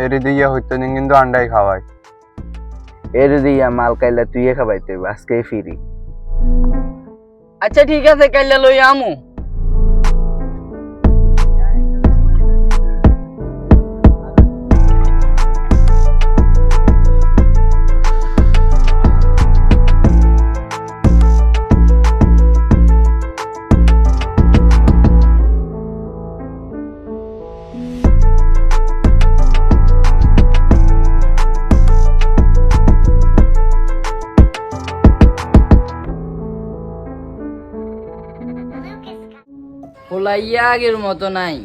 এর দিয়া হইতো না কিন্তু আন্ডাই খাওয়াই এর দিয়া মাল কাইলা তুই খাবাইতে আজকে ফিরি। আচ্ছা ঠিক আছে, কাইলে লই আমু। পোলাইয়া আগের মতো নাই,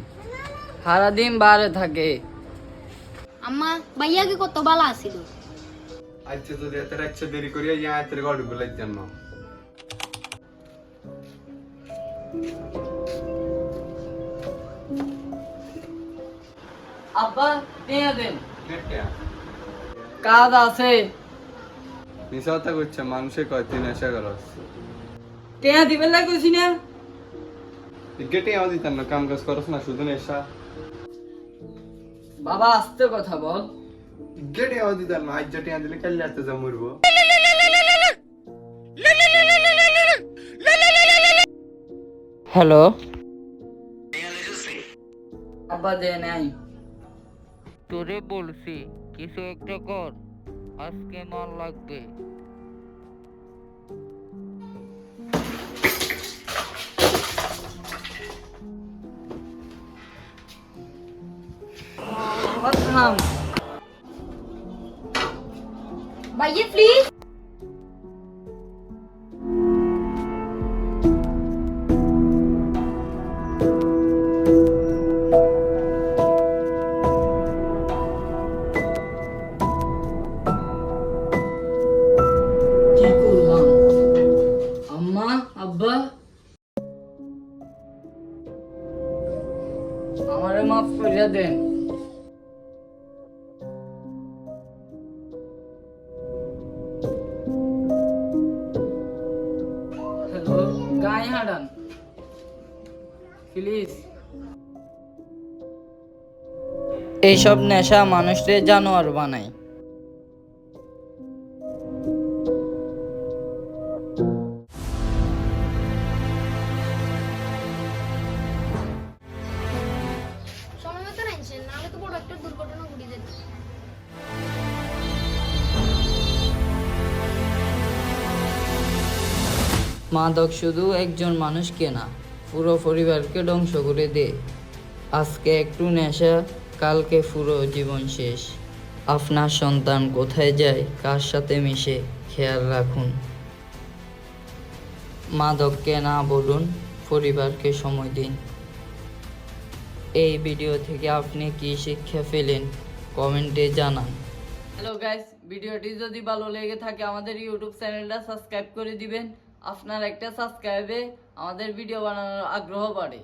সারাদিন বারে থাকে। আম্মা ভাইয়া কি কত ভালো আছিল। আচ্ছা যদি এত একটা দেরি করিয়া ইয়া এত গড় গুলাই জানো আব্বা নিয়ে দেন, কেটে কাজ আছে। নিশাতা করছে মানুষে কয় তুই নেশা করস টেয়া দিবেন লাগছি না। কেটে আও দিতাম না, কাম কাজ করস না শুধু নেশা। বাবা আস্তে কথা বল। কেটে আও দিতাম না, আজ যেটা দিলে কাল রাতে যা মরবো। হ্যালো আব্বা দে নাই। তোরে বলছি কিছু একটা কর, আজকে মাল লাগবে। থাম ভাইয়া প্লিজ। কি করলাম? আম্মা আব্বা আমারে মাফ করিয়া দেন। হ্যালো গায়ে হাঁটান প্লিজ। এইসব নেশা মানুষকে জানোয়ার বানায়। সময় মতো আনছেন, নাহলে তো বড় একটা দুর্ঘটনা ঘটে যেত। মাদক শুধু একজন মানুষকে না, পুরো পরিবারকে ধ্বংস করে দে। আজকে একটু নেশা, কালকে পুরো জীবন শেষ। আপনার সন্তান কোথায় যায়, কার সাথে মিশে, খেয়াল রাখুন। মাদককে না বলুন, পরিবারকে সময় দিন। এই ভিডিও থেকে আপনি কি শিক্ষা পেলেন কমেন্টে জানান। হ্যালো গাইস, ভিডিওটি যদি ভালো লেগে থাকে আমাদের ইউটিউব চ্যানেলটা সাবস্ক্রাইব করে দিবেন। আপনার একটা সাবস্ক্রাইবে আমাদের ভিডিও বানানোর আগ্রহ বাড়ে।